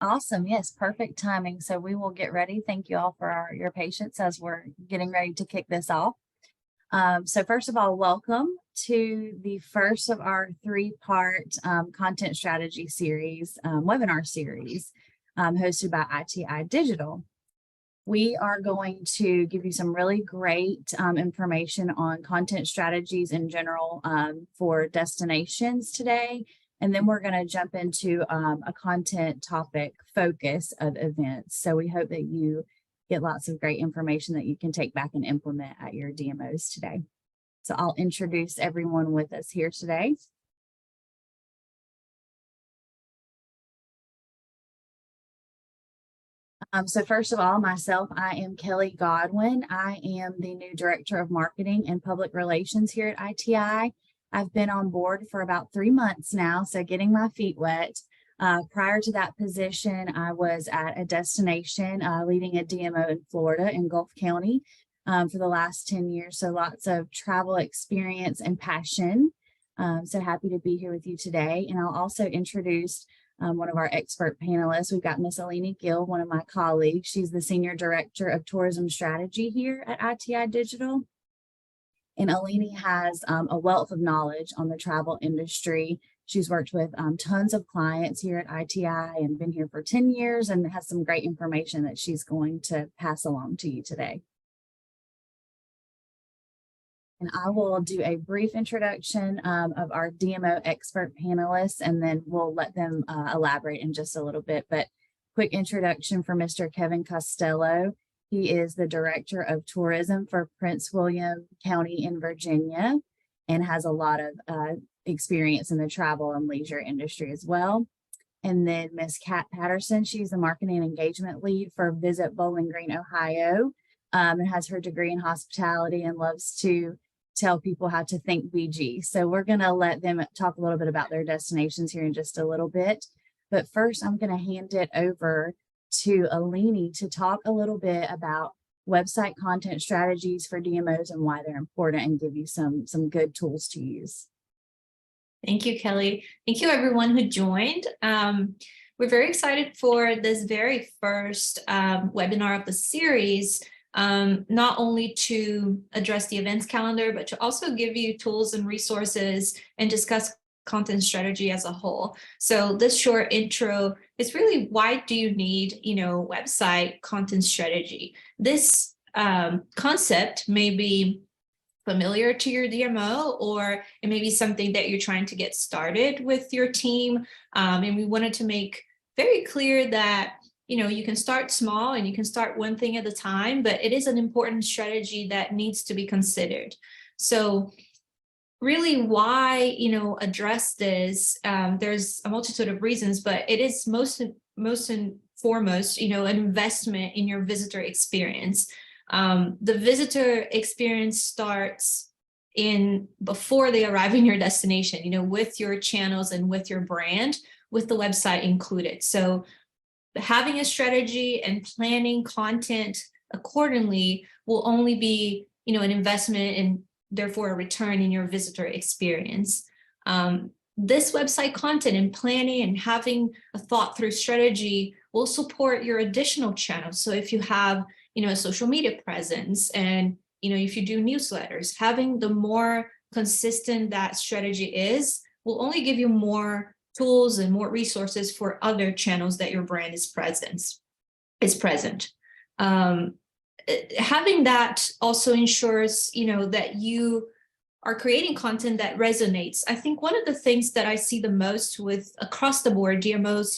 Awesome. Yes, perfect timing. So we will get ready. Thank you all for your patience as we're getting ready to kick this off. So first of all, welcome to the first of our three-part content strategy series, webinar series, hosted by ITI Digital. We are going to give you some really great information on content strategies in general for destinations today. And then we're going to jump into a content topic focus of events. So we hope that you get lots of great information that you can take back and implement at your DMOs today. So I'll introduce everyone with us here today. So first of all, myself, I am Kelly Godwin. I am the new Director of Marketing and Public Relations here at ITI. I've been on board for about 3 months now, so getting my feet wet. Prior to that position, I was at a destination leading a DMO in Florida in Gulf County for the last 10 years. So lots of travel experience and passion. So happy to be here with you today. And I'll also introduce one of our expert panelists. We've got Miss Alini Gill, one of my colleagues. She's the Senior Director of Tourism Strategy here at ITI Digital. And Alini has a wealth of knowledge on the travel industry. She's worked with tons of clients here at ITI and been here for 10 years and has some great information that she's going to pass along to you today. And I will do a brief introduction of our DMO expert panelists, and then we'll let them elaborate in just a little bit. But quick introduction for Mr. Kevin Costello. He is the Director of Tourism for Prince William County in Virginia and has a lot of experience in the travel and leisure industry as well. And then Miss Kat Patterson, she's the Marketing and Engagement Lead for Visit Bowling Green, Ohio, and has her degree in hospitality and loves to tell people how to think BG. So we're going to let them talk a little bit about their destinations here in just a little bit. But first, I'm going to hand it over to Alini to talk a little bit about website content strategies for DMOs and why they're important and give you some good tools to use. Thank you, Kelly. Thank you, everyone who joined. We're very excited for this very first webinar of the series, not only to address the events calendar, but to also give you tools and resources and discuss content strategy as a whole. So this short intro is really, why do you need, website content strategy? This concept may be familiar to your DMO, or it may be something that you're trying to get started with your team. And we wanted to make very clear that you can start small and you can start one thing at a time, but it is an important strategy that needs to be considered. So really, why, address this? There's a multitude of reasons, but it is most and foremost, an investment in your visitor experience. The visitor experience starts before they arrive in your destination, with your channels and with your brand, with the website included. So having a strategy and planning content accordingly will only be, an investment and therefore a return in your visitor experience. This website content and planning and having a thought through strategy will support your additional channels. So if you have, a social media presence and, if you do newsletters, having the more consistent that strategy is will only give you more tools and more resources for other channels that your brand is present. Having that also ensures, that you are creating content that resonates. I think one of the things that I see the most with across the board DMOs,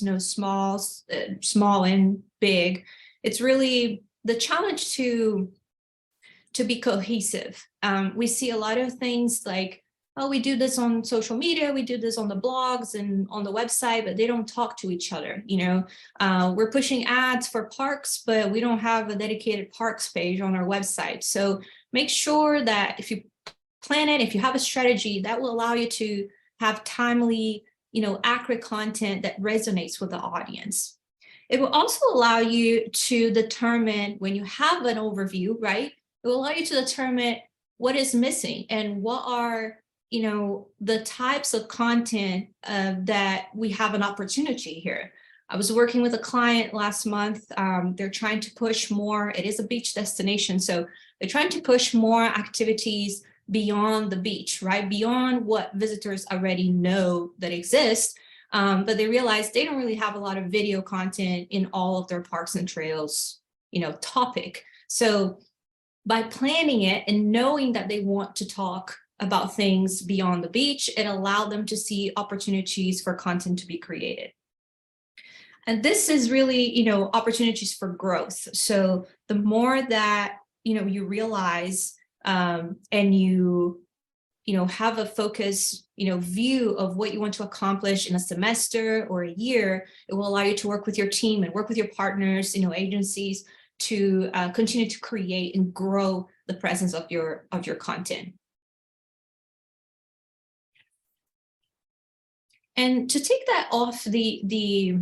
small and big, it's really the challenge to be cohesive. We see a lot of things like, oh, we do this on social media, we do this on the blogs and on the website, but they don't talk to each other. We're pushing ads for parks, but we don't have a dedicated parks page on our website. So make sure that if you plan it, if you have a strategy, that will allow you to have timely, accurate content that resonates with the audience. It will also allow you to determine, when you have an overview, right? It will allow you to determine what is missing and what are the types of content that we have an opportunity here. I was working with a client last month. They're trying to push more. It is a beach destination, so they're trying to push more activities beyond the beach, right? Beyond what visitors already know that exists. But they realize they don't really have a lot of video content in all of their parks and trails, topic. So by planning it and knowing that they want to talk about things beyond the beach, it allowed them to see opportunities for content to be created. And this is really, opportunities for growth. So the more that, you realize and you have a focus, view of what you want to accomplish in a semester or a year, it will allow you to work with your team and work with your partners, agencies to continue to create and grow the presence of your content. And to take that off the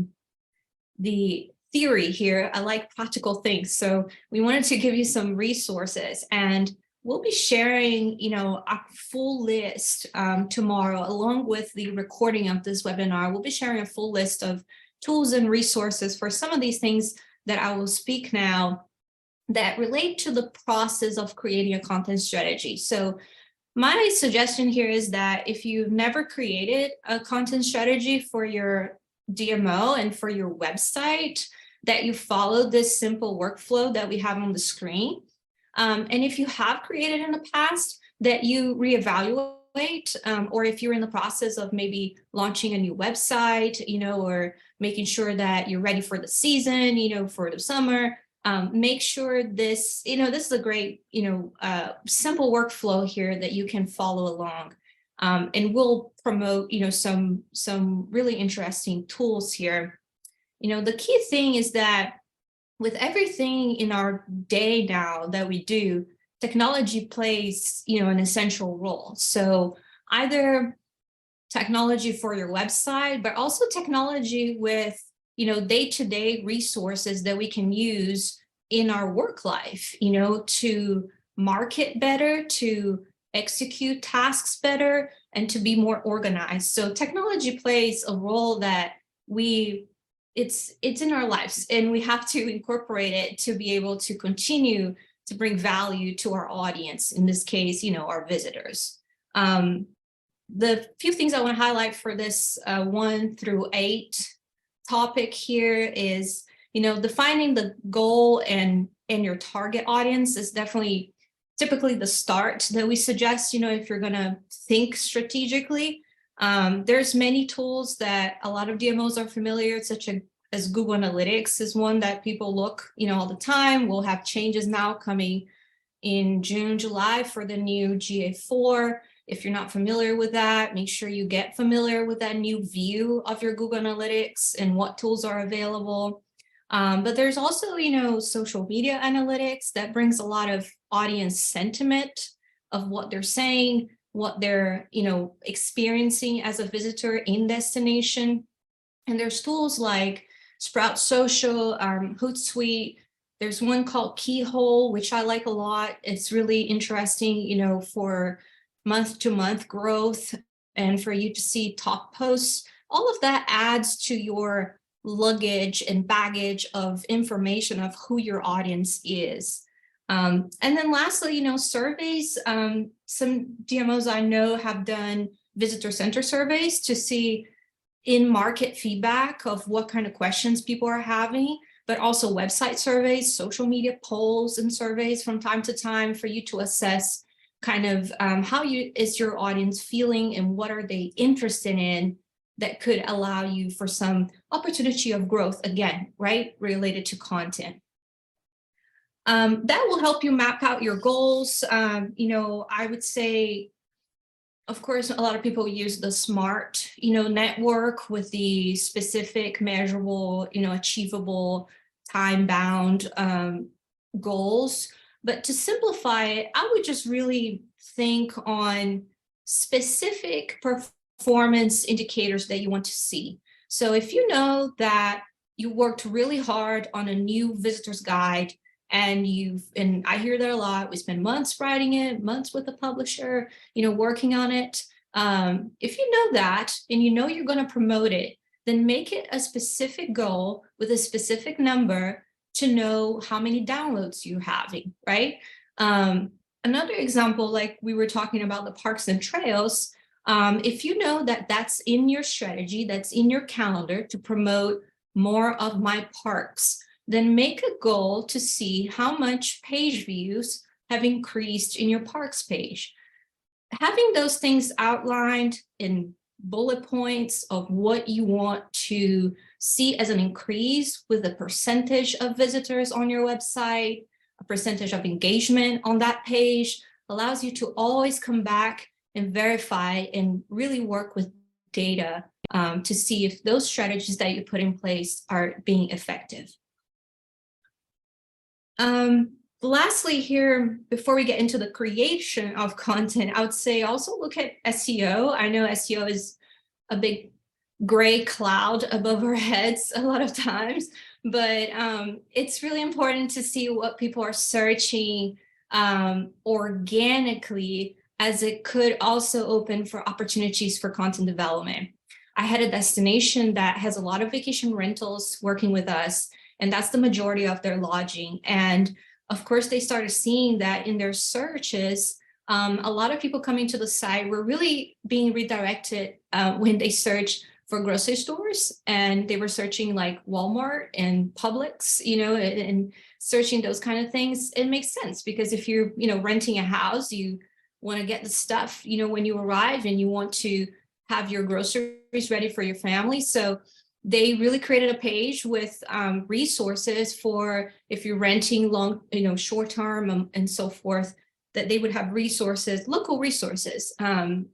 theory here, I like practical things. So we wanted to give you some resources, and we'll be sharing, a full list tomorrow, along with the recording of this webinar. We'll be sharing a full list of tools and resources for some of these things that I will speak now that relate to the process of creating a content strategy. So my suggestion here is that if you've never created a content strategy for your DMO and for your website, that you follow this simple workflow that we have on the screen. And if you have created in the past, that you reevaluate, or if you're in the process of maybe launching a new website, or making sure that you're ready for the season, for the summer, make sure this, this is a great, simple workflow here that you can follow along. And we'll promote, some really interesting tools here. The key thing is that with everything in our day now that we do, technology plays, an essential role. So either technology for your website, but also technology with, day-to-day resources that we can use in our work life, to market better, to execute tasks better, and to be more organized. So technology plays a role that it's in our lives, and we have to incorporate it to be able to continue to bring value to our audience, in this case, our visitors. The few things I want to highlight for this 1 through 8 topic here is, defining the goal and your target audience is definitely typically the start that we suggest, if you're going to think strategically. There's many tools that a lot of DMOs are familiar, such as Google Analytics is one that people look, all the time. We'll have changes now coming in June, July for the new GA4. If you're not familiar with that, make sure you get familiar with that new view of your Google Analytics and what tools are available. But there's also, social media analytics that brings a lot of audience sentiment of what they're saying, what they're, experiencing as a visitor in destination. And there's tools like Sprout Social, Hootsuite. There's one called Keyhole, which I like a lot. It's really interesting, for month-to-month growth and for you to see top posts. All of that adds to your luggage and baggage of information of who your audience is. And then lastly, surveys. Some DMOs I know have done visitor center surveys to see in-market feedback of what kind of questions people are having, but also website surveys, social media polls and surveys from time to time for you to assess kind of how is your audience feeling and what are they interested in that could allow you for some opportunity of growth, again, right, related to content. That will help you map out your goals. I would say, of course, a lot of people use the SMART, network with the specific, measurable, achievable, time-bound goals. But to simplify it, I would just really think on specific performance indicators that you want to see. So if you know that you worked really hard on a new visitor's guide, and I hear that a lot, we spend months writing it, months with the publisher, working on it. If you know that and you're going to promote it, then make it a specific goal with a specific number to know how many downloads you're having, right? Another example, like we were talking about the parks and trails, if you know that that's in your strategy, that's in your calendar to promote more of my parks, then make a goal to see how much page views have increased in your parks page. Having those things outlined in bullet points of what you want to see as an increase with the percentage of visitors on your website, a percentage of engagement on that page, allows you to always come back and verify and really work with data to see if those strategies that you put in place are being effective. Lastly here, before we get into the creation of content, I would say also look at SEO. I know SEO is a big gray cloud above our heads a lot of times, but it's really important to see what people are searching organically, as it could also open for opportunities for content development. I had a destination that has a lot of vacation rentals working with us, and that's the majority of their lodging. And of course, they started seeing that in their searches, a lot of people coming to the site were really being redirected when they searched for grocery stores, and they were searching like Walmart and Publix, and searching those kind of things. It makes sense because if you're, renting a house, you want to get the stuff, when you arrive, and you want to have your groceries ready for your family. So they really created a page with resources for if you're renting long, short term and so forth, that they would have resources, local resources,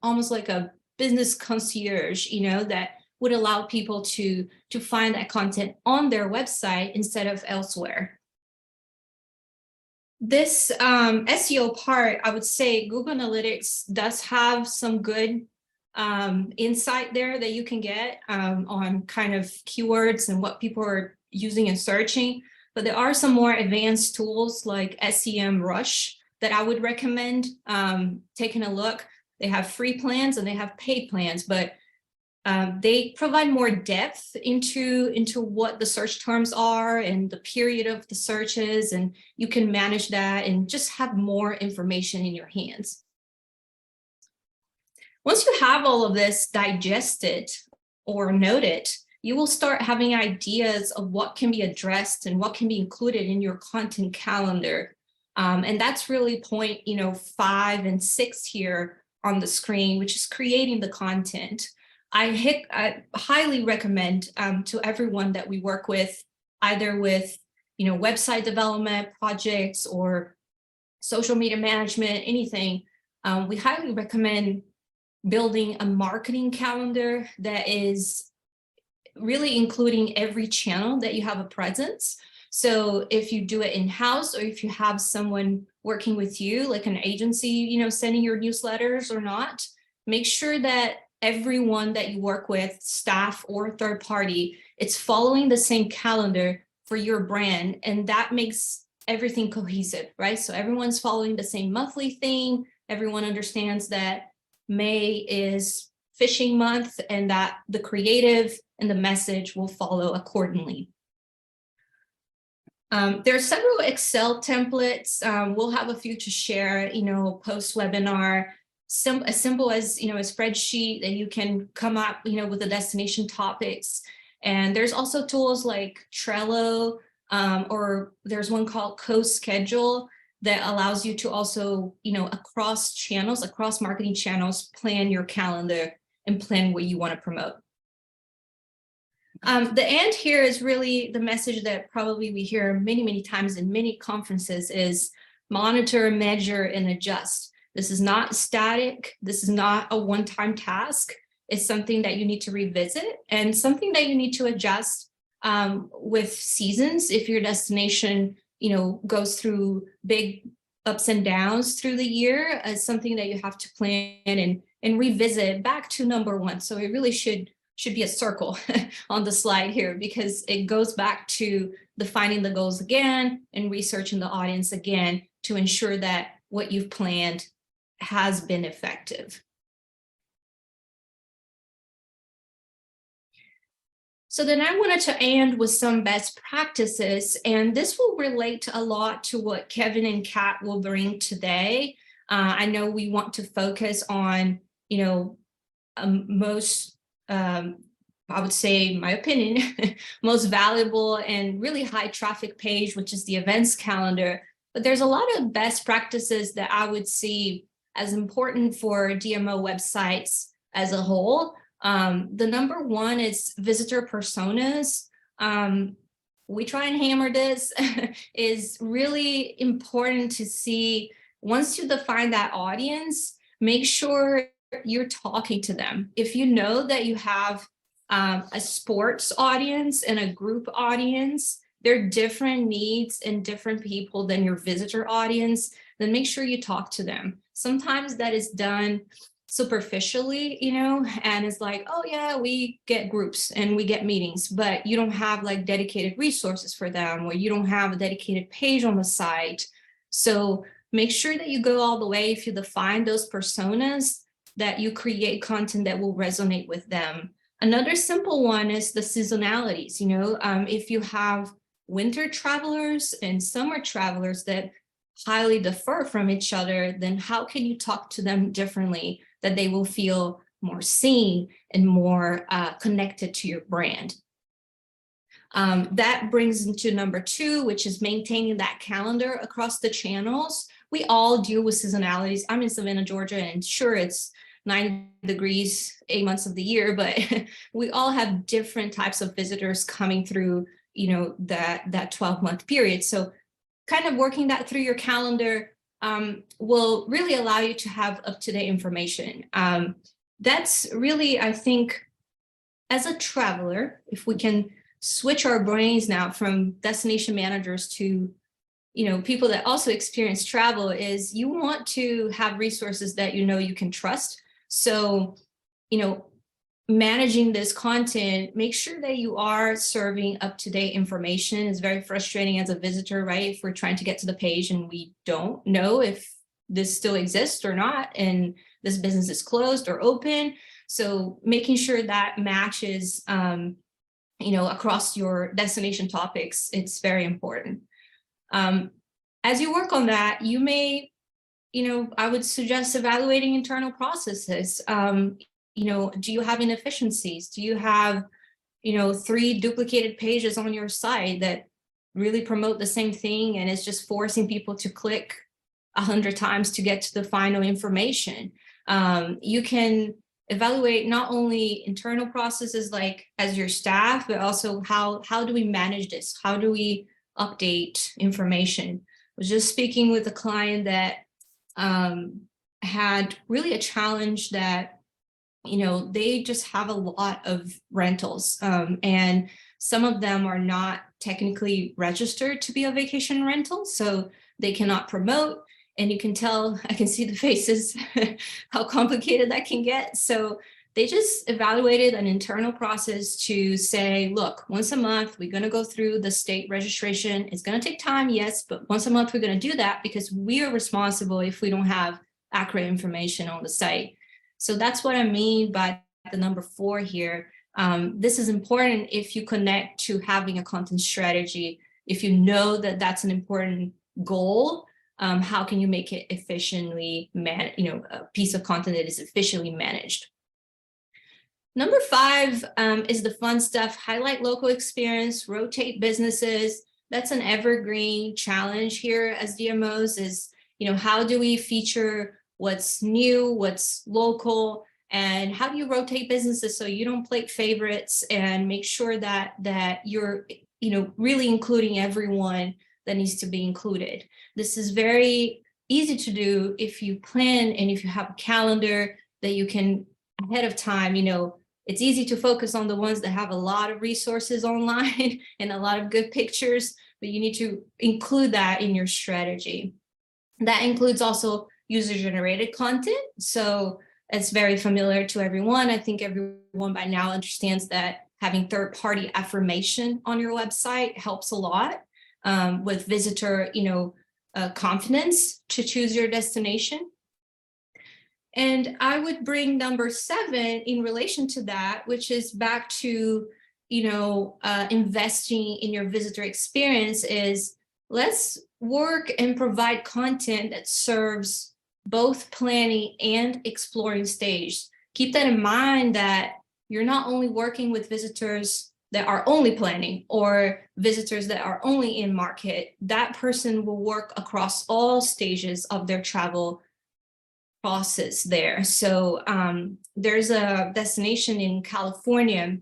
almost like a business concierge, that would allow people to find that content on their website instead of elsewhere. This SEO part, I would say Google Analytics does have some good insight there that you can get on kind of keywords and what people are using and searching. But there are some more advanced tools like SEMrush that I would recommend taking a look. They have free plans and they have paid plans, but they provide more depth into what the search terms are and the period of the searches, and you can manage that and just have more information in your hands. Once you have all of this digested or noted, you will start having ideas of what can be addressed and what can be included in your content calendar. And that's really point 5 and 6 here on the screen, which is creating the content. I highly recommend to everyone that we work with, either with website development projects or social media management, anything, we highly recommend building a marketing calendar that is really including every channel that you have a presence. So if you do it in-house, or if you have someone working with you, like an agency, sending your newsletters or not, make sure that everyone that you work with, staff or third party, it's following the same calendar for your brand. And that makes everything cohesive, right? So everyone's following the same monthly thing. Everyone understands that May is fishing month and that the creative and the message will follow accordingly. There are several Excel templates. We'll have a few to share, post webinar. As simple as a spreadsheet that you can come up with the destination topics. And there's also tools like Trello, or there's one called CoSchedule that allows you to also across channels, across marketing channels, plan your calendar and plan what you want to promote. The end here is really the message that probably we hear many times in many conferences is monitor, measure, and adjust. This is not static. This is not a one-time task. It's something that you need to revisit and something that you need to adjust with seasons. If your destination, goes through big ups and downs through the year, it's something that you have to plan and revisit back to number one. So it really should be a circle on the slide here, because it goes back to defining the goals again and researching the audience again to ensure that what you've planned has been effective. So then I wanted to end with some best practices, and this will relate a lot to what Kevin and Kat will bring today. I know we want to focus on, most, I would say, in my opinion, most valuable and really high traffic page, which is the events calendar. But there's a lot of best practices that I would see as important for DMO websites as a whole. The number one is visitor personas. We try and hammer this is really important to see. Once you define that audience, make sure you're talking to them. If you know that you have a sports audience and a group audience, they're different needs and different people than your visitor audience, then make sure you talk to them. Sometimes that is done superficially, and it's like, oh yeah, we get groups and we get meetings, but you don't have like dedicated resources for them, or you don't have a dedicated page on the site. So make sure that you go all the way. If you define those personas, that you create content that will resonate with them. Another simple one is the seasonalities. If you have winter travelers and summer travelers that highly differ from each other, then how can you talk to them differently that they will feel more seen and more connected to your brand? That brings into number two, which is maintaining that calendar across the channels. We all deal with seasonalities. I'm in Savannah, Georgia, and sure, it's 90 degrees 8 months of the year, but we all have different types of visitors coming through, that 12-month period. So kind of working that through your calendar will really allow you to have up-to-date information. That's really, I think, as a traveler, if we can switch our brains now from destination managers to people that also experience travel, is you want to have resources that you can trust. So, managing this content, make sure that you are serving up-to-date information. Is very frustrating as a visitor, right? If we're trying to get to the page and we don't know if this still exists or not, and this business is closed or open. So making sure that matches, across your destination topics, it's very important. As you work on that, you may, I would suggest evaluating internal processes. Do you have inefficiencies? Do you have, 3 duplicated pages on your site that really promote the same thing, and it's just forcing people to click 100 times to get to the final information? You can evaluate not only internal processes like as your staff, but also how do we manage this? How do we update information? I was just speaking with a client that had really a challenge that, they just have a lot of rentals, and some of them are not technically registered to be a vacation rental, so they cannot promote. And you can tell, I can see the faces, how complicated that can get. So they just evaluated an internal process to say, look, once a month, we're going to go through the state registration. It's going to take time, yes, but once a month, we're going to do that because we are responsible if we don't have accurate information on the site. So that's what I mean by the number 4 here. This is important if you connect to having a content strategy. If you know that that's an important goal, how can you make it efficiently a piece of content that is efficiently managed? Number 5 is the fun stuff. Highlight local experience, rotate businesses. That's an evergreen challenge here as DMOs is, how do we feature what's new, what's local, and how do you rotate businesses so you don't play favorites, and make sure that you're, really including everyone that needs to be included. This is very easy to do if you plan and if you have a calendar that you can ahead of time, it's easy to focus on the ones that have a lot of resources online and a lot of good pictures, but you need to include that in your strategy. That includes also user-generated content. So it's very familiar to everyone. I think everyone by now understands that having third-party affirmation on your website helps a lot with visitor, confidence to choose your destination. And I would bring number 7 in relation to that, which is back to, investing in your visitor experience is let's work and provide content that serves both planning and exploring stage. Keep that in mind that you're not only working with visitors that are only planning or visitors that are only in market. That person will work across all stages of their travel process there. So there's a destination in California,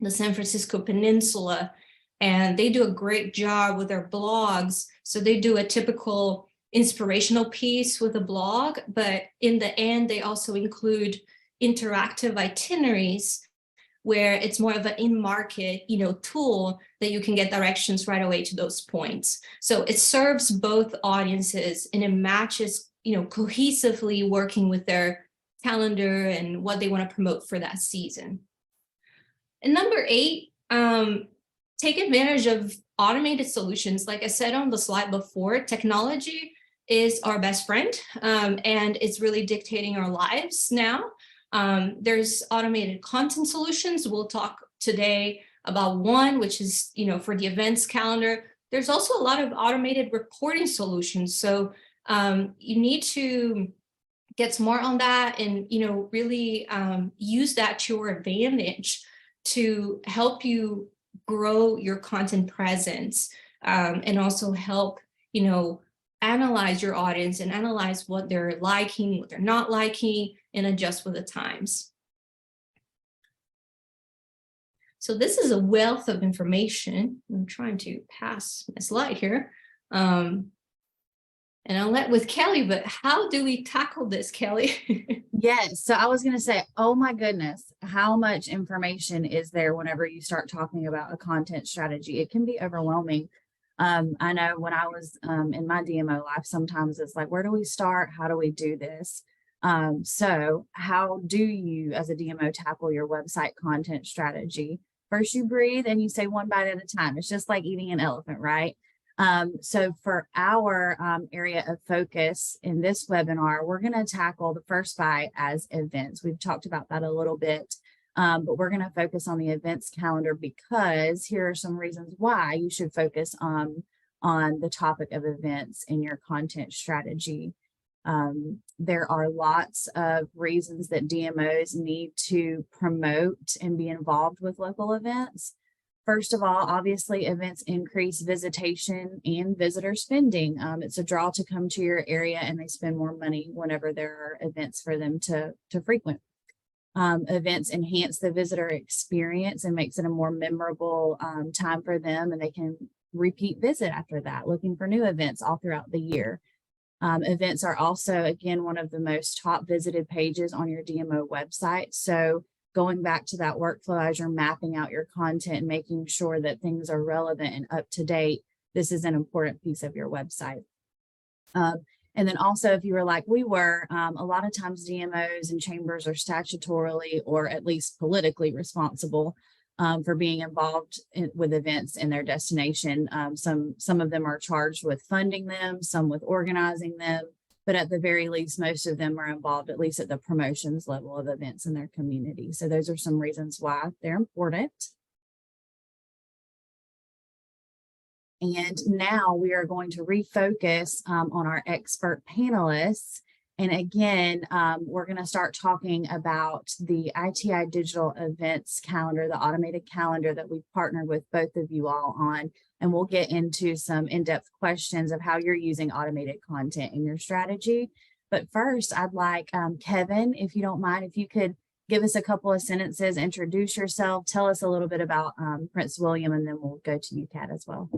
the San Francisco Peninsula, and they do a great job with their blogs. So they do a typical inspirational piece with a blog, but in the end, they also include interactive itineraries where it's more of an in-market, tool that you can get directions right away to those points. So it serves both audiences and it matches, cohesively working with their calendar and what they want to promote for that season. And number 8, take advantage of automated solutions. Like I said on the slide before, technology is our best friend, and it's really dictating our lives now. There's automated content solutions. We'll talk today about one, which is, for the events calendar. There's also a lot of automated reporting solutions. So you need to get smart on that and, really use that to your advantage to help you grow your content presence, and also help, analyze your audience and analyze what they're liking, what they're not liking, and adjust with the times. So this is a wealth of information. I'm trying to pass my slide here. And I'll let with Kelly, but how do we tackle this, Kelly? Yes. So I was going to say, oh my goodness, how much information is there whenever you start talking about a content strategy? It can be overwhelming. I know when I was in my DMO life, sometimes it's like, where do we start? How do we do this? So how do you as a DMO tackle your website content strategy? First you breathe and you say one bite at a time. It's just like eating an elephant, right? So for our area of focus in this webinar, we're going to tackle the first bite as events. We've talked about that a little bit, but we're going to focus on the events calendar because here are some reasons why you should focus on the topic of events in your content strategy. There are lots of reasons that DMOs need to promote and be involved with local events. First of all, obviously, events increase visitation and visitor spending. It's a draw to come to your area and they spend more money whenever there are events for them to frequent. Events enhance the visitor experience and makes it a more memorable time for them, and they can repeat visit after that, looking for new events all throughout the year. Events are also, again, one of the most top visited pages on your DMO website. So going back to that workflow as you're mapping out your content and making sure that things are relevant and up to date, this is an important piece of your website. And then also, if you were like we were, a lot of times DMOs and chambers are statutorily or at least politically responsible for being involved with events in their destination. Some of them are charged with funding them, some with organizing them, but at the very least, most of them are involved, at least at the promotions level of events in their community. So those are some reasons why they're important. And now we are going to refocus on our expert panelists. And again, we're going to start talking about the ITI digital events calendar, the automated calendar that we've partnered with both of you all on. And we'll get into some in-depth questions of how you're using automated content in your strategy. But first, I'd like Kevin, if you don't mind, if you could give us a couple of sentences, introduce yourself, tell us a little bit about Prince William, and then we'll go to you, Kat, as well.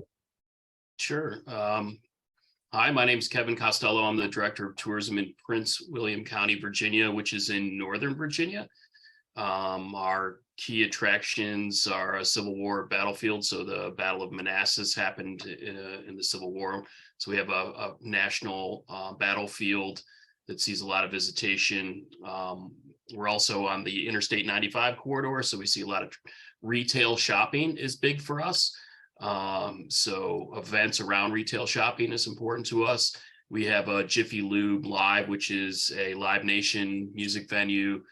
Sure. Hi, my name is Kevin Costello. I'm the Director of Tourism in Prince William County, Virginia, which is in Northern Virginia. Our key attractions are a Civil War battlefield. So the Battle of Manassas happened in the Civil War. So we have a national battlefield that sees a lot of visitation. We're also on the Interstate 95 corridor. So we see a lot of retail shopping is big for us. So events around retail shopping is important to us. We have a Jiffy Lube Live, which is a Live Nation music venue.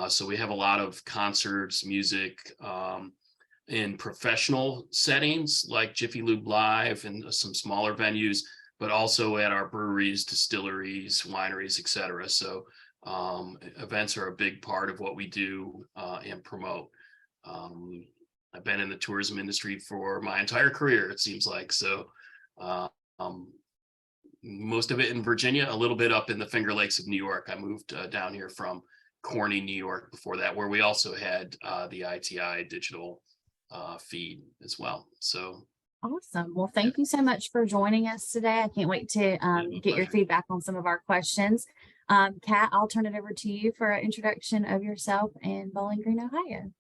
So we have a lot of concerts, music, in professional settings like Jiffy Lube Live and some smaller venues, but also at our breweries, distilleries, wineries, etc. So events are a big part of what we do and promote. I've been in the tourism industry for my entire career, it seems like. So most of it in Virginia, a little bit up in the Finger Lakes of New York. I moved down here from Corning, New York before that, where we also had the ITI digital feed as well. So awesome. Well, thank you so much for joining us today. I can't wait to get your feedback on some of our questions. Kat, I'll turn it over to you for an introduction of yourself and Bowling Green, Ohio.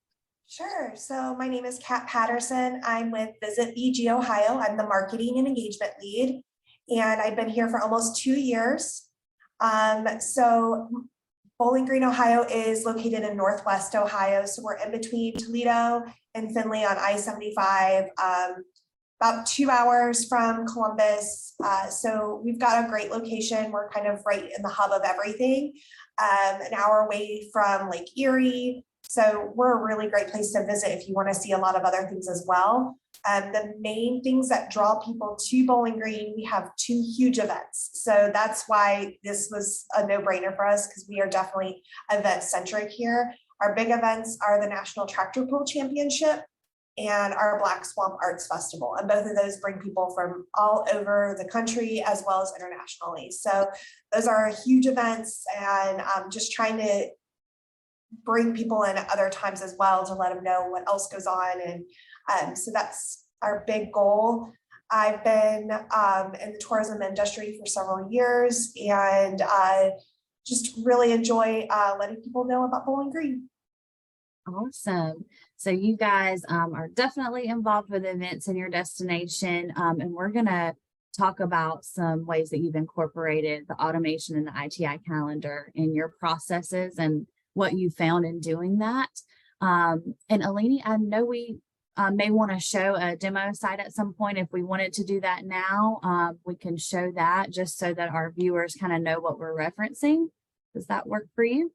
Sure. So my name is Kat Patterson. I'm with Visit BG Ohio. I'm the marketing and engagement lead, and I've been here for almost 2 years. So Bowling Green, Ohio is located in Northwest Ohio. So we're in between Toledo and Findlay on I-75, about 2 hours from Columbus. So we've got a great location. We're kind of right in the hub of everything, an hour away from Lake Erie. So we're a really great place to visit if you want to see a lot of other things as well. The main things that draw people to Bowling Green, we have 2 huge events. So that's why this was a no-brainer for us, because we are definitely event-centric here. Our big events are the National Tractor Pull Championship and our Black Swamp Arts Festival. And both of those bring people from all over the country as well as internationally. So those are huge events, and just trying to bring people in at other times as well to let them know what else goes on. And so that's our big goal. I've been in the tourism industry for several years, and just really enjoy letting people know about Bowling Green. Awesome. So you guys are definitely involved with events in your destination, and we're going to talk about some ways that you've incorporated the automation and the ITI calendar in your processes and what you found in doing that. And Alini, I know we may want to show a demo site at some point. If we wanted to do that now, we can show that just so that our viewers kind of know what we're referencing. Does that work for you?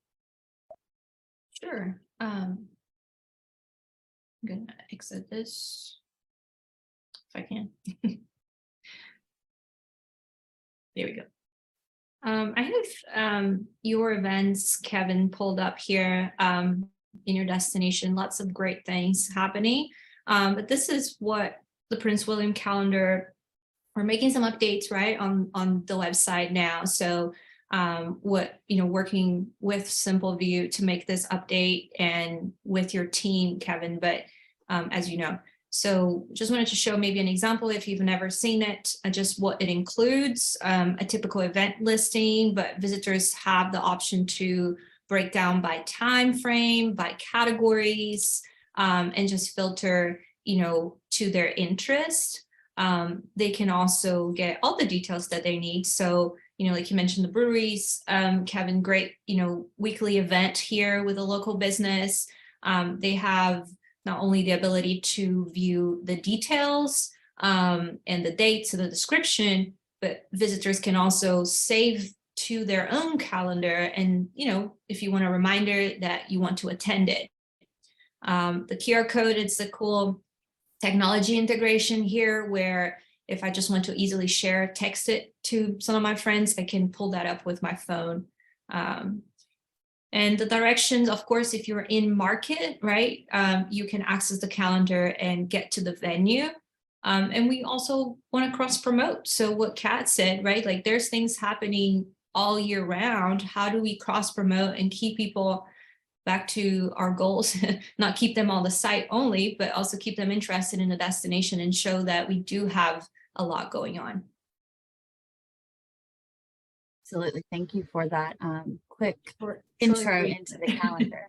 Sure. I'm gonna exit this if I can. There we go. I have your events, Kevin, pulled up here in your destination. Lots of great things happening. But this is what the Prince William calendar, we're making some updates, right, on the website now. So working with Simple View to make this update and with your team, Kevin, but as you know. So just wanted to show maybe an example if you've never seen it, just what it includes, a typical event listing, but visitors have the option to break down by time frame, by categories, and just filter, to their interest. They can also get all the details that they need. So, like you mentioned, the breweries, Kevin, great, weekly event here with a local business. They have not only the ability to view the details and the dates and the description, but visitors can also save to their own calendar. And, if you want a reminder that you want to attend it. The QR code, it's a cool technology integration here where if I just want to easily text it to some of my friends, I can pull that up with my phone. And the directions, of course, if you're in market, right, you can access the calendar and get to the venue. And we also want to cross promote. So what Kat said, right, like there's things happening all year round. How do we cross promote and keep people back to our goals, not keep them on the site only, but also keep them interested in the destination and show that we do have a lot going on. Absolutely. Thank you for that quick intro into the calendar.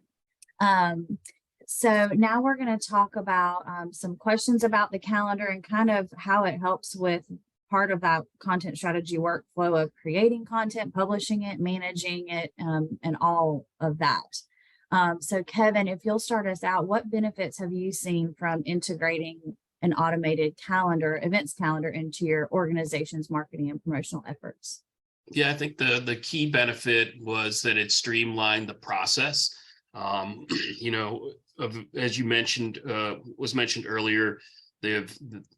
So now we're going to talk about some questions about the calendar and kind of how it helps with part of that content strategy workflow of creating content, publishing it, managing it, and all of that. So Kevin, if you'll start us out, what benefits have you seen from integrating an automated calendar, events calendar, into your organization's marketing and promotional efforts? Yeah, I think the key benefit was that it streamlined the process. You know, as you mentioned, was mentioned earlier, the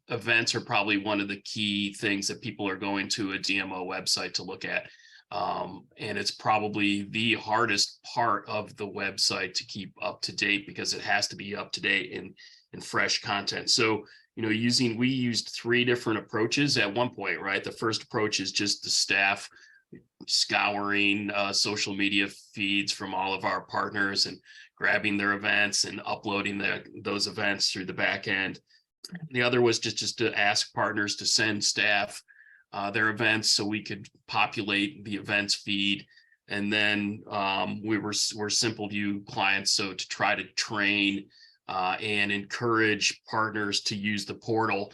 events are probably one of the key things that people are going to a DMO website to look at. And it's probably the hardest part of the website to keep up to date because it has to be up to date and fresh content. So, you know, we used 3 different approaches at one point, right? The first approach is just the staff scouring social media feeds from all of our partners and grabbing their events and uploading those events through the back end. The other was just to ask partners to send staff their events so we could populate the events feed. And then we're Simple View clients, so to try to train and encourage partners to use the portal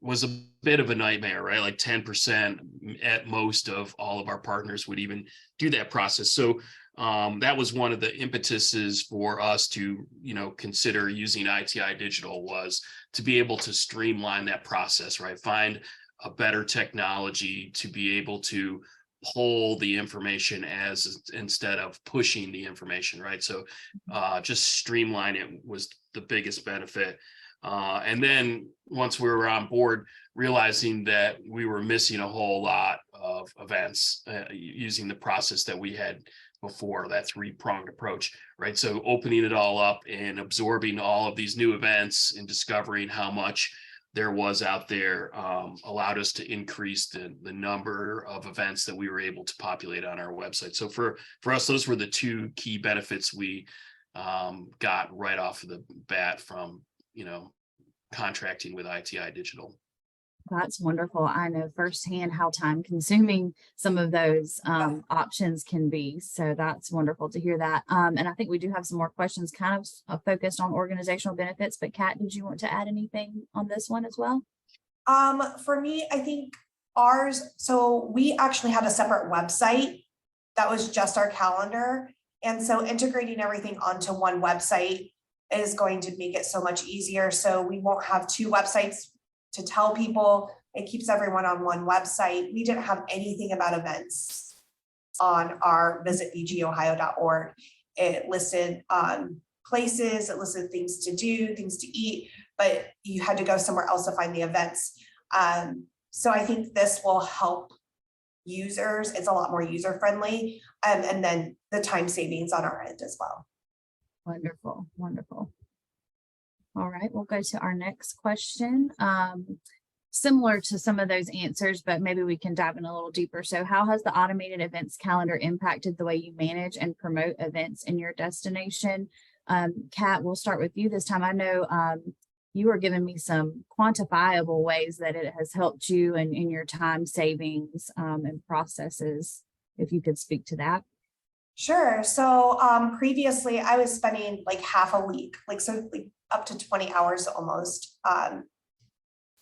was a bit of a nightmare, right? Like 10% at most of all of our partners would even do that process. So that was one of the impetuses for us to, you know, consider using ITI Digital, was to be able to streamline that process, right? Find a better technology to be able to pull the information instead of pushing the information, right? So just streamline it was the biggest benefit. And then once we were on board, realizing that we were missing a whole lot of events using the process that we had before, that 3-pronged approach, right? So opening it all up and absorbing all of these new events and discovering how much there was out there allowed us to increase the number of events that we were able to populate on our website. So for us, those were the 2 key benefits we got right off of the bat from, you know, contracting with ITI Digital. That's wonderful. I know firsthand how time consuming some of those options can be. So that's wonderful to hear that. And I think we do have some more questions kind of focused on organizational benefits, but Kat, did you want to add anything on this one as well? For me, I think so we actually had a separate website that was just our calendar. And so integrating everything onto one website is going to make it so much easier. So we won't have 2 websites to tell people. It keeps everyone on one website. We didn't have anything about events on our visitbgohio.org. It listed places, it listed things to do, things to eat, but you had to go somewhere else to find the events. So I think this will help users. It's a lot more user friendly, and then the time savings on our end as well. Wonderful, wonderful. All right, we'll go to our next question. Similar to some of those answers, but maybe we can dive in a little deeper. So how has the automated events calendar impacted the way you manage and promote events in your destination? Kat, we'll start with you this time. I know you were giving me some quantifiable ways that it has helped you in your time savings and processes. If you could speak to that. Sure. So previously I was spending like half a week, like up to 20 hours almost,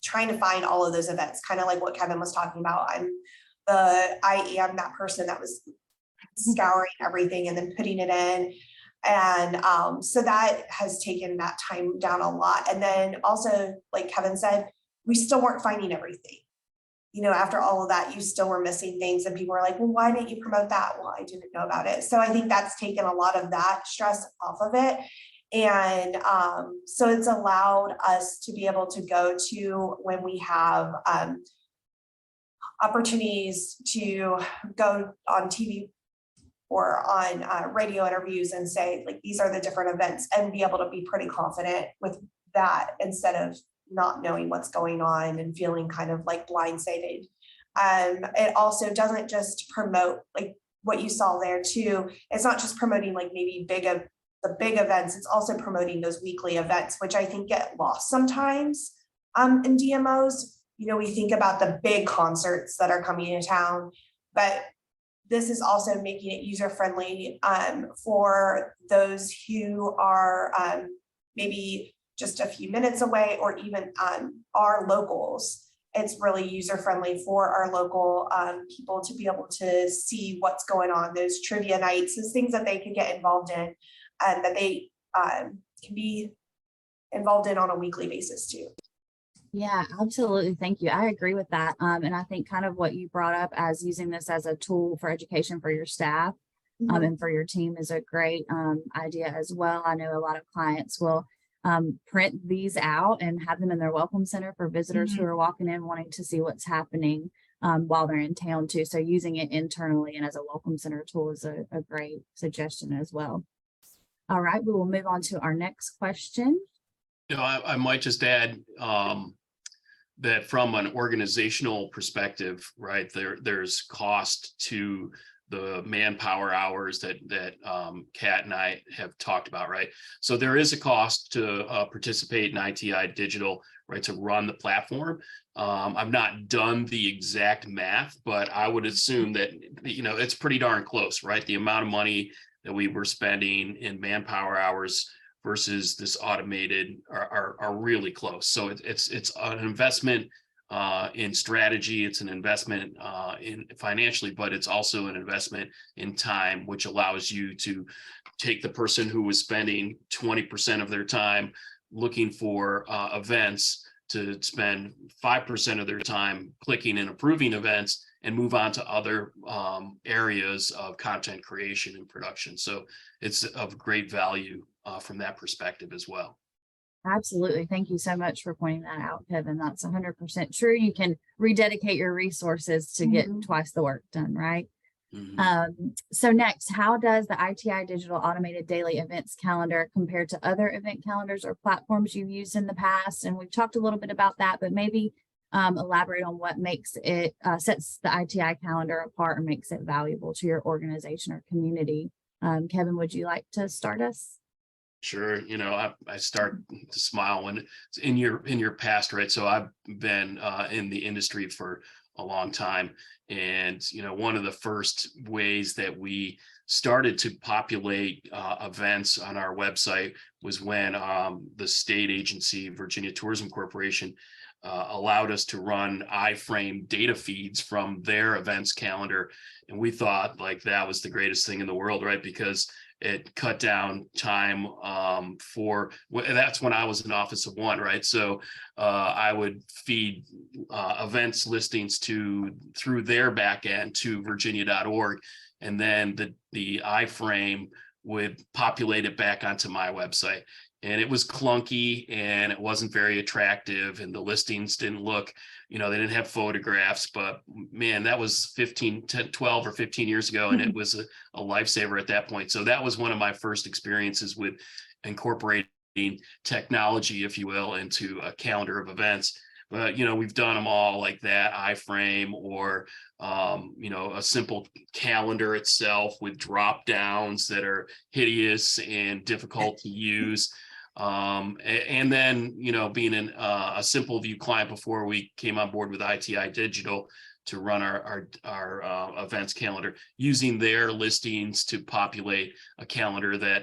trying to find all of those events, kind of like what Kevin was talking about. I am that person that was scouring everything and then putting it in. And so that has taken that time down a lot. And then also, like Kevin said, we still weren't finding everything. You know, after all of that, you still were missing things, and people were like, well, why didn't you promote that? Well, I didn't know about it. So I think that's taken a lot of that stress off of it. And so it's allowed us to be able to go to, when we have opportunities to go on TV or on radio interviews and say, like, these are the different events, and be able to be pretty confident with that instead of not knowing what's going on and feeling kind of like blindsided. It also doesn't just promote like what you saw there too. It's not just promoting like maybe the big events. It's also promoting those weekly events, which I think get lost sometimes in DMOs. You know, we think about the big concerts that are coming into town, but this is also making it user friendly for those who are maybe just a few minutes away, or even our locals. It's really user friendly for our local people to be able to see what's going on, those trivia nights, those things that they can get involved in, and that they can be involved in on a weekly basis too. Yeah, absolutely. Thank you. I agree with that. And I think kind of what you brought up as using this as a tool for education for your staff Mhm. and for your team is a great idea as well. I know a lot of clients will print these out and have them in their welcome center for visitors who Mhm. are walking in wanting to see what's happening while they're in town too. So using it internally and as a welcome center tool is a great suggestion as well. All right, we will move on to our next question. I might just add that from an organizational perspective, right, there's cost to the manpower hours that Kat and I have talked about, right? So there is a cost to participate in ITI Digital, right, to run the platform. I've not done the exact math, but I would assume that, it's pretty darn close, right? The amount of money that we were spending in manpower hours versus this automated are really close. So it's an investment in strategy, it's an investment in financially, but it's also an investment in time, which allows you to take the person who was spending 20% of their time looking for events to spend 5% of their time clicking and approving events and move on to other areas of content creation and production. So it's of great value from that perspective as well. Absolutely. Thank you so much for pointing that out, Kevin. That's 100% true. You can rededicate your resources to get twice the work done, right? So next, how does the ITI Digital Automated Daily Events Calendar compare to other event calendars or platforms you've used in the past? And we've talked a little bit about that, but maybe elaborate on what makes it, sets the ITI calendar apart and makes it valuable to your organization or community. Kevin, would you like to start us? Sure. I start to smile when it's in your past, right? So I've been in the industry for a long time. And, one of the first ways that we started to populate events on our website was when the state agency, Virginia Tourism Corporation, allowed us to run iframe data feeds from their events calendar. And we thought like that was the greatest thing in the world, right? Because it cut down time that's when I was in office of one, right? So I would feed events listings through their back end to virginia.org. And then the iframe would populate it back onto my website. And it was clunky and it wasn't very attractive. And the listings didn't look, they didn't have photographs, but man, that was 12 or 15 years ago. And it was a lifesaver at that point. So that was one of my first experiences with incorporating technology, if you will, into a calendar of events. But, we've done them all like that, iframe or, a simple calendar itself with drop downs that are hideous and difficult to use. And then, being a Simple View client before we came on board with ITI Digital to run our events calendar, using their listings to populate a calendar that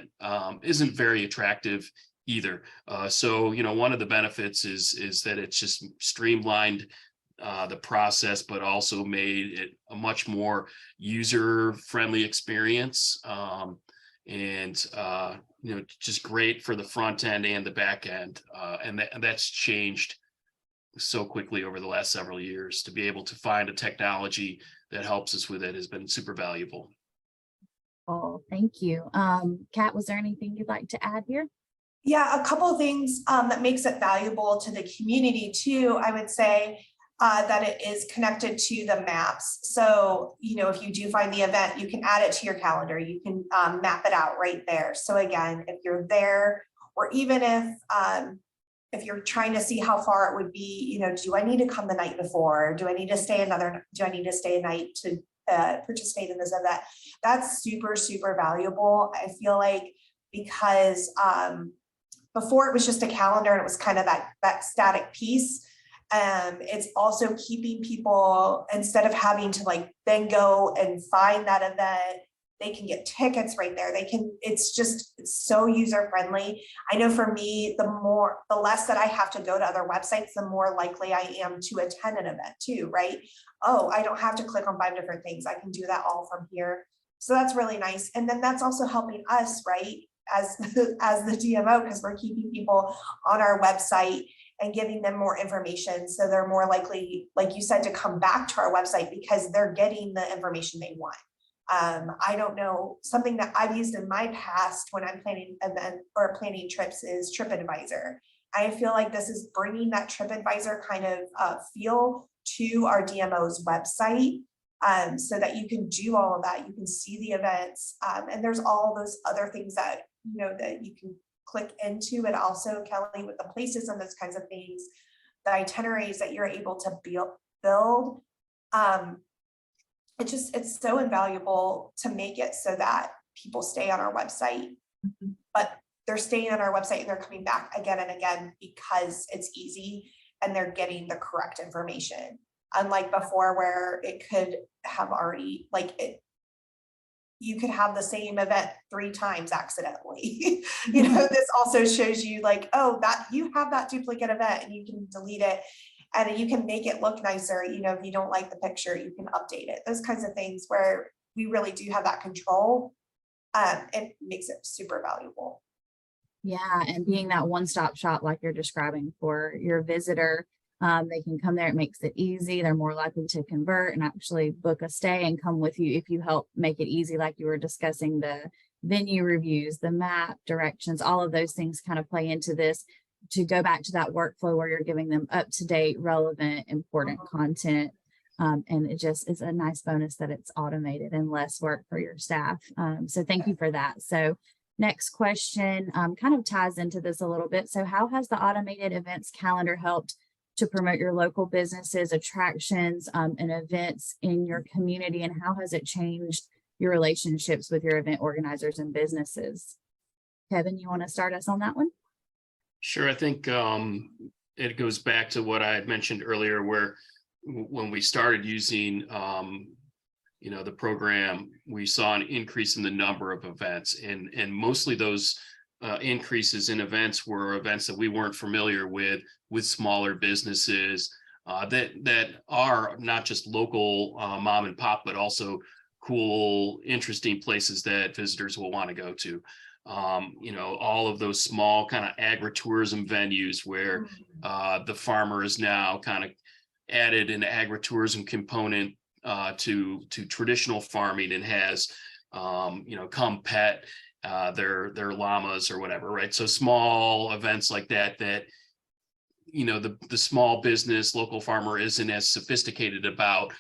isn't very attractive either. So, one of the benefits is that it's just streamlined the process, but also made it a much more user-friendly experience. And just great for the front end and the back end. And that's changed so quickly over the last several years. To be able to find a technology that helps us with it has been super valuable. Oh, thank you. Kat, was there anything you'd like to add here? Yeah, a couple of things that makes it valuable to the community too, I would say. That it is connected to the maps. So, if you do find the event, you can add it to your calendar. You can map it out right there. So again, if you're there, or even if you're trying to see how far it would be, do I need to come the night before? Do I need to stay a night to participate in this event? That's super, super valuable. I feel like because before it was just a calendar and it was kind of that static piece. It's also keeping people, instead of having to then go and find that event, they can get tickets right there. It's so user friendly. I know for me, the less that I have to go to other websites, the more likely I am to attend an event too, right? Oh, I don't have to click on 5 different things. I can do that all from here. So that's really nice. And then that's also helping us, right? As the DMO, because we're keeping people on our website and giving them more information. So they're more likely, like you said, to come back to our website because they're getting the information they want. I don't know, something that I've used in my past when I'm planning event or planning trips is TripAdvisor. I feel like this is bringing that TripAdvisor kind of feel to our DMO's website, so that you can do all of that. You can see the events, and there's all those other things that, you know, that you can click into. And also, Kelly, with the places and those kinds of things, the itineraries that you're able to build, it's so invaluable to make it so that people stay on our website, but they're staying on our website and they're coming back again and again because it's easy and they're getting the correct information. Unlike before, where it could have already, you could have the same event 3 times accidentally. You know, this also shows you like, oh, that you have that duplicate event and you can delete it and you can make it look nicer. You know, if you don't like the picture, you can update it. Those kinds of things where we really do have that control. It makes it super valuable. Yeah, and being that one-stop shop like you're describing for your visitor, they can come there. It makes it easy. They're more likely to convert and actually book a stay and come with you if you help make it easy, like you were discussing, the venue reviews, the map, directions, all of those things kind of play into this to go back to that workflow where you're giving them up-to-date, relevant, important content. And it just is a nice bonus that it's automated and less work for your staff. So thank you for that. So next question kind of ties into this a little bit. So how has the automated events calendar helped to promote your local businesses, attractions, and events in your community? And how has it changed your relationships with your event organizers and businesses? Kevin, you want to start us on that one? Sure. I think it goes back to what I had mentioned earlier, where when we started using the program, we saw an increase in the number of events, and mostly those increases in events were events that we weren't familiar with smaller businesses that are not just local mom and pop, but also cool, interesting places that visitors will want to go to. All of those small kind of agritourism venues where the farmer is now kind of added an agritourism component to traditional farming and has come pet their llamas or whatever, right? So small events like that the small business local farmer isn't as sophisticated about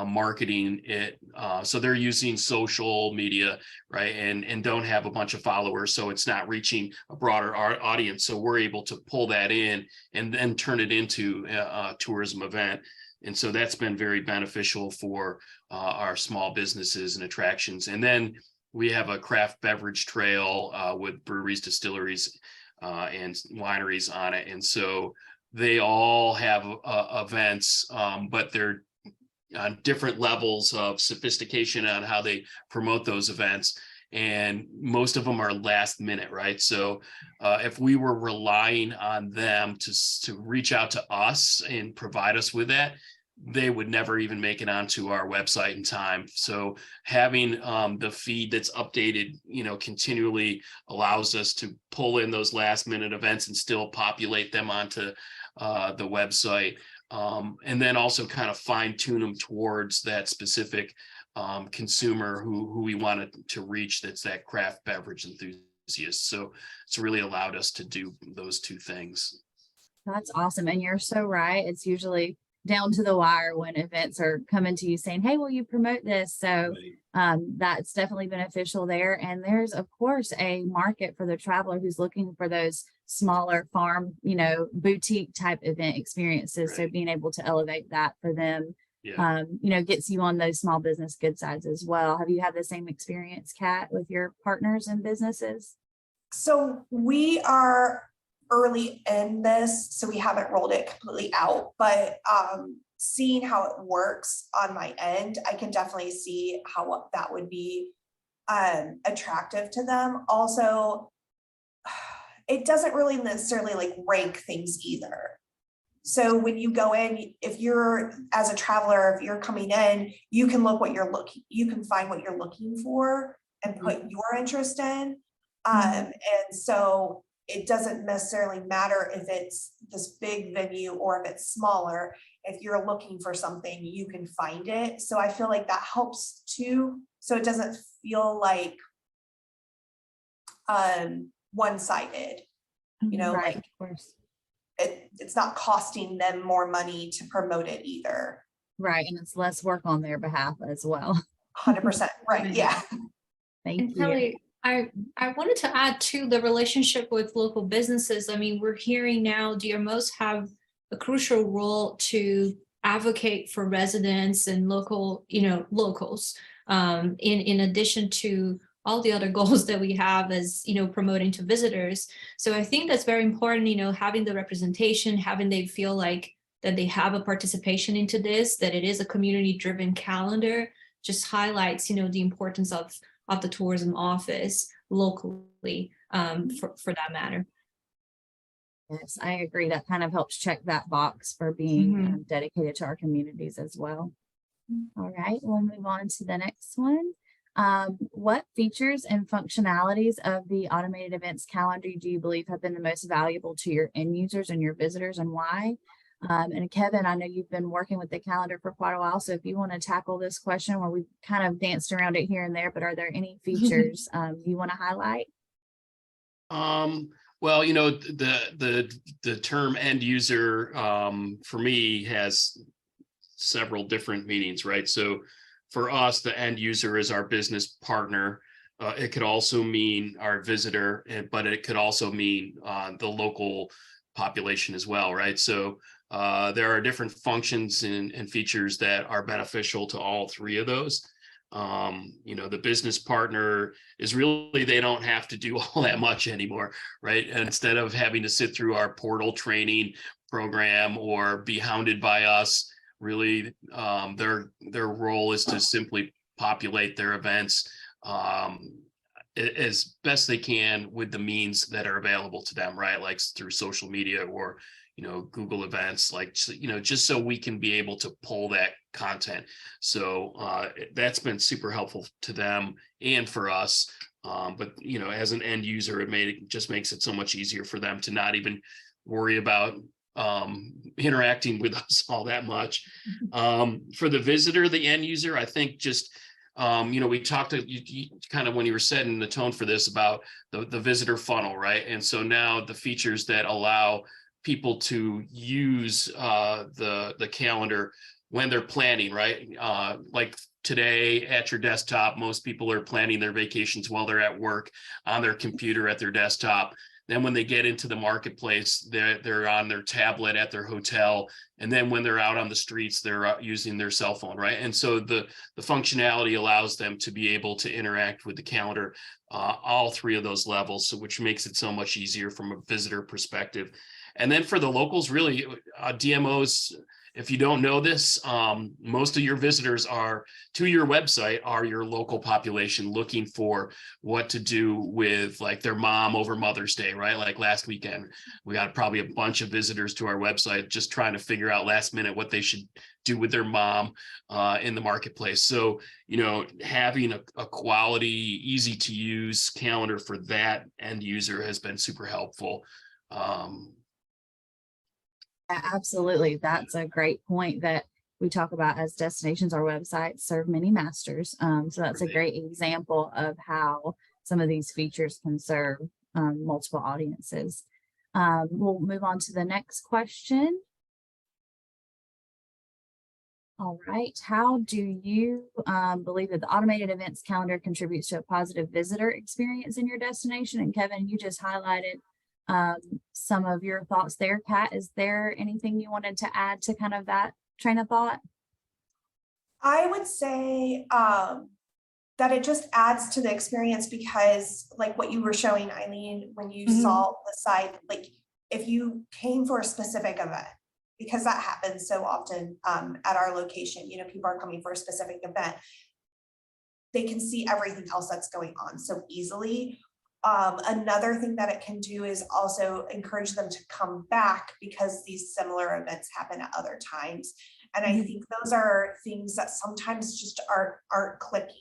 marketing it, so they're using social media, right, and don't have a bunch of followers, so it's not reaching a broader audience. So we're able to pull that in and then turn it into a tourism event. And so that's been very beneficial for our small businesses and attractions. And then we have a craft beverage trail with breweries, distilleries, and wineries on it. And so they all have events, but they're on different levels of sophistication on how they promote those events. And most of them are last minute, right? So if we were relying on them to reach out to us and provide us with that, they would never even make it onto our website in time. So having the feed that's updated, continually allows us to pull in those last minute events and still populate them onto the website. And then also kind of fine tune them towards that specific consumer who we wanted to reach, that's that craft beverage enthusiast. So it's really allowed us to do those two things. That's awesome. And you're so right. It's usually down to the wire when events are coming to you saying, hey, will you promote this? So that's definitely beneficial there. And there's, of course, a market for the traveler who's looking for those smaller farm, boutique type event experiences. Right. So being able to elevate that for them, gets you on those small business good sides as well. Have you had the same experience, Kat, with your partners and businesses? So we are early in this, so we haven't rolled it completely out, but seeing how it works on my end, I can definitely see how that would be attractive to them. Also, it doesn't really necessarily rank things either. So when you go in, if you're as a traveler, if you're coming in, you can look you can find what you're looking for and put your interest in. And so it doesn't necessarily matter if it's this big venue or if it's smaller. If you're looking for something, you can find it. So I feel like that helps too. So it doesn't feel like one-sided, Right, like of course. it's not costing them more money to promote it either. Right, and it's less work on their behalf as well. 100% right. Yeah. Thank And you. Kelly, I wanted to add to the relationship with local businesses. I mean, we're hearing now DMOs have a crucial role to advocate for residents and local, locals, in addition to all the other goals that we have as, promoting to visitors. So I think that's very important, having the representation, having they feel like that they have a participation into this, that it is a community-driven calendar, just highlights, the importance of the tourism office locally, for that matter. Yes, I agree. That kind of helps check that box for being dedicated to our communities as well. All right, we'll move on to the next one. What features and functionalities of the automated events calendar do you believe have been the most valuable to your end users and your visitors, and why? And Kevin, I know you've been working with the calendar for quite a while, so if you want to tackle this question where we've kind of danced around it here and there, but are there any features you want to highlight? Well, the term end user for me has several different meanings, right? So for us, the end user is our business partner. It could also mean our visitor, but it could also mean the local population as well, right? So there are different functions and features that are beneficial to all three of those. The business partner is really, they don't have to do all that much anymore, right? And instead of having to sit through our portal training program or be hounded by us, really their role is to simply populate their events as best they can with the means that are available to them, right? Like through social media or Google events, like, just so we can be able to pull that content. So that's been super helpful to them and for us. But as an end user, it just makes it so much easier for them to not even worry about interacting with us all that much. For the visitor, the end user, I think just we talked to you kind of when you were setting the tone for this about the visitor funnel, right? And so now the features that allow people to use the calendar when they're planning, right? Like today at your desktop, most people are planning their vacations while they're at work on their computer at their desktop. Then when they get into the marketplace, they're on their tablet at their hotel. And then when they're out on the streets, they're using their cell phone, right? And so the functionality allows them to be able to interact with the calendar, all three of those levels, so which makes it so much easier from a visitor perspective. And then for the locals, really, DMOs, if you don't know this, most of your visitors to your website are your local population looking for what to do with like their mom over Mother's Day, right? Like last weekend, we got probably a bunch of visitors to our website just trying to figure out last minute what they should do with their mom in the marketplace. So, having a quality, easy to use calendar for that end user has been super helpful. Absolutely. That's a great point that we talk about as destinations. Our websites serve many masters. So that's a great example of how some of these features can serve multiple audiences. We'll move on to the next question. All right. How do you believe that the automated events calendar contributes to a positive visitor experience in your destination? And Kevin, you just highlighted some of your thoughts there. Kat, is there anything you wanted to add to kind of that train of thought? I would say that it just adds to the experience because like what you were showing, Eileen, when you saw the site, like if you came for a specific event, because that happens so often at our location, people are coming for a specific event, they can see everything else that's going on so easily. Another thing that it can do is also encourage them to come back because these similar events happen at other times. And I think those are things that sometimes just aren't clicking.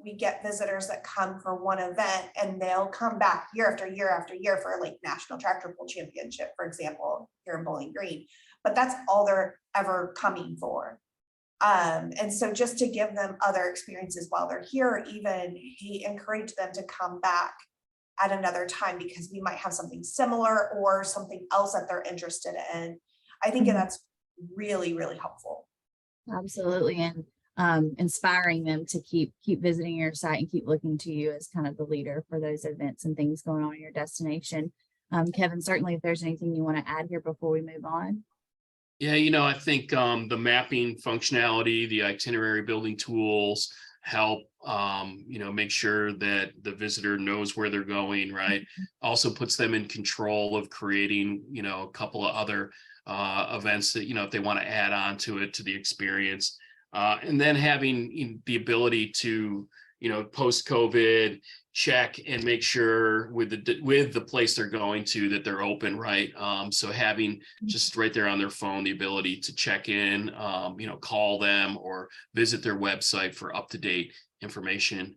we get visitors that come for one event and they'll come back year after year after year for like National Tractor Pull Championship, for example, here in Bowling Green, but that's all they're ever coming for. And so just to give them other experiences while they're here, even he encouraged them to come back at another time because we might have something similar or something else that they're interested in. I think that's really, really helpful. Absolutely. And inspiring them to keep visiting your site and keep looking to you as kind of the leader for those events and things going on in your destination. Kevin, certainly if there's anything you want to add here before we move on. Yeah, I think the mapping functionality, the itinerary building tools help, make sure that the visitor knows where they're going, right? Also puts them in control of creating, a couple of other events that, if they want to add on to it, to the experience. And then having the ability to, post-COVID, check and make sure with the place they're going to that they're open, right? So having just right there on their phone the ability to check in, call them or visit their website for up-to-date information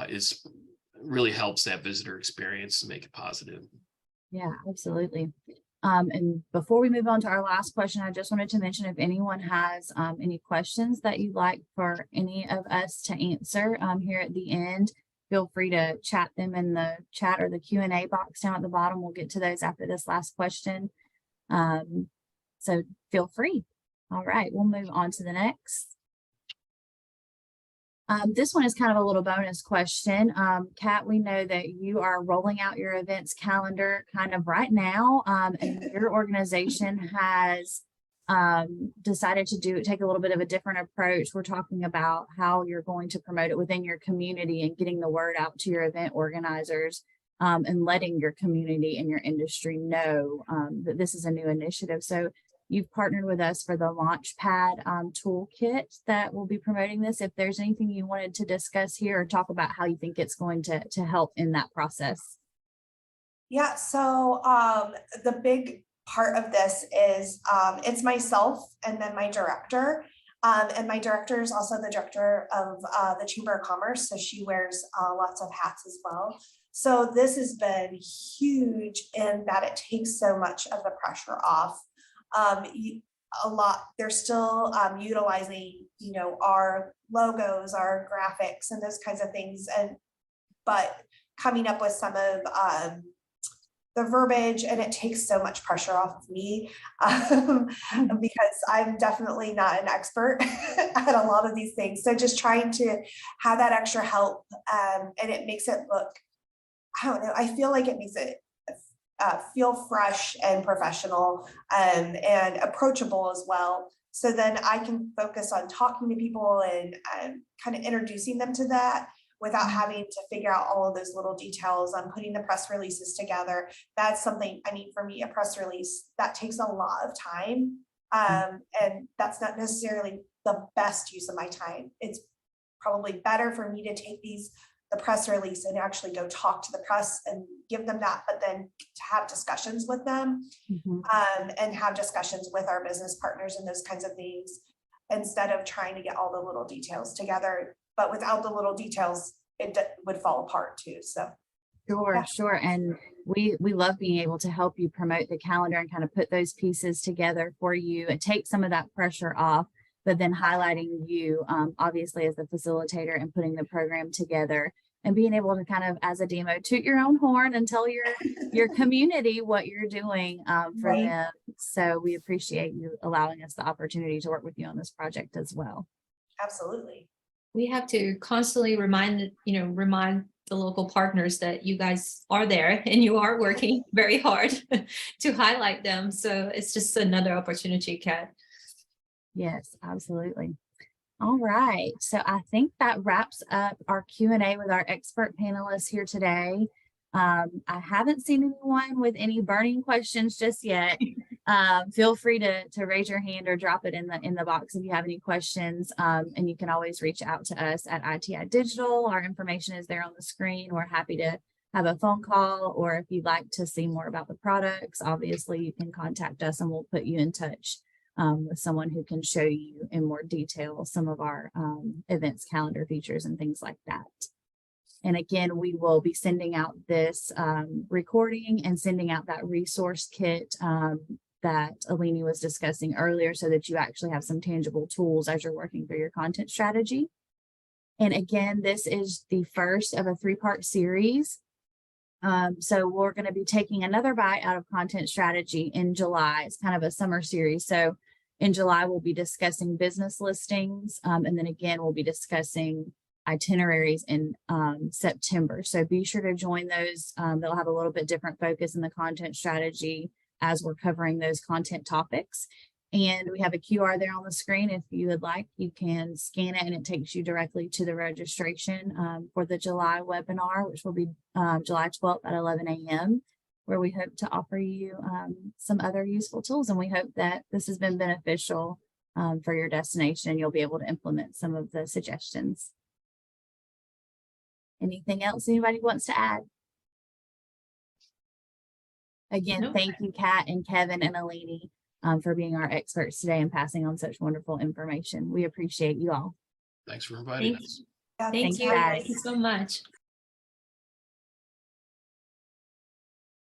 is really helps that visitor experience to make it positive. Yeah, absolutely. And before we move on to our last question, I just wanted to mention if anyone has any questions that you'd like for any of us to answer here at the end, feel free to chat them in the chat or the Q&A box down at the bottom. We'll get to those after this last question. So feel free. All right, we'll move on to the next. This one is kind of a little bonus question. Kat, we know that you are rolling out your events calendar kind of right now, and your organization has decided to take a little bit of a different approach. We're talking about how you're going to promote it within your community and getting the word out to your event organizers and letting your community and your industry know that this is a new initiative. So you've partnered with us for the Launchpad toolkit that will be promoting this. If there's anything you wanted to discuss here or talk about how you think it's going to help in that process. Yeah, so the big part of this is it's myself and then my director. And my director is also the director of the Chamber of Commerce. So she wears lots of hats as well. So this has been huge in that it takes so much of the pressure off. They're still utilizing, our logos, our graphics and those kinds of things. But coming up with some of the verbiage, and it takes so much pressure off of me because I'm definitely not an expert at a lot of these things. So just trying to have that extra help, and it makes it look, I don't know, I feel like it makes it feel fresh and professional and approachable as well. So then I can focus on talking to people and kind of introducing them to that without having to figure out all of those little details on putting the press releases together. That's something, for me, a press release, that takes a lot of time. And that's not necessarily the best use of my time. It's probably better for me to take the press release and actually go talk to the press and give them that, but then to have discussions with them and have discussions with our business partners and those kinds of things, instead of trying to get all the little details together. But without the little details, it would fall apart too. So Sure. And we love being able to help you promote the calendar and kind of put those pieces together for you and take some of that pressure off, but then highlighting you obviously as the facilitator and putting the program together and being able to kind of, as a DMO, toot your own horn and tell your community what you're doing for them. So we appreciate you allowing us the opportunity to work with you on this project as well. Absolutely. We have to constantly remind the local partners that you guys are there and you are working very hard to highlight them. So it's just another opportunity, Kat. Yes, absolutely. All right. So I think that wraps up our Q&A with our expert panelists here today. I haven't seen anyone with any burning questions just yet. Feel free to raise your hand or drop it in the box if you have any questions. And you can always reach out to us at ITI Digital. Our information is there on the screen. We're happy to have a phone call, or if you'd like to see more about the products, obviously you can contact us and we'll put you in touch with someone who can show you in more detail some of our events calendar features and things like that. And again, we will be sending out this recording and sending out that resource kit that Alini was discussing earlier, so that you actually have some tangible tools as you're working through your content strategy. And again, this is the first of a 3-part series. So we're going to be taking another bite out of content strategy in July. It's kind of a summer series. So in July, we'll be discussing business listings. And then again, we'll be discussing itineraries in September. So be sure to join those. They'll have a little bit different focus in the content strategy as we're covering those content topics. And we have a QR there on the screen. If you would like, you can scan it and it takes you directly to the registration for the July webinar, which will be July 12th at 11 a.m., where we hope to offer you some other useful tools. And we hope that this has been beneficial for your destination and you'll be able to implement some of the suggestions. Anything else anybody wants to add? Again, Nope. Thank you, Kat and Kevin and Alini, for being our experts today and passing on such wonderful information. We appreciate you all. Thanks for inviting Thank us. Yeah, Thank Thanks, you. guys. Thank you so much.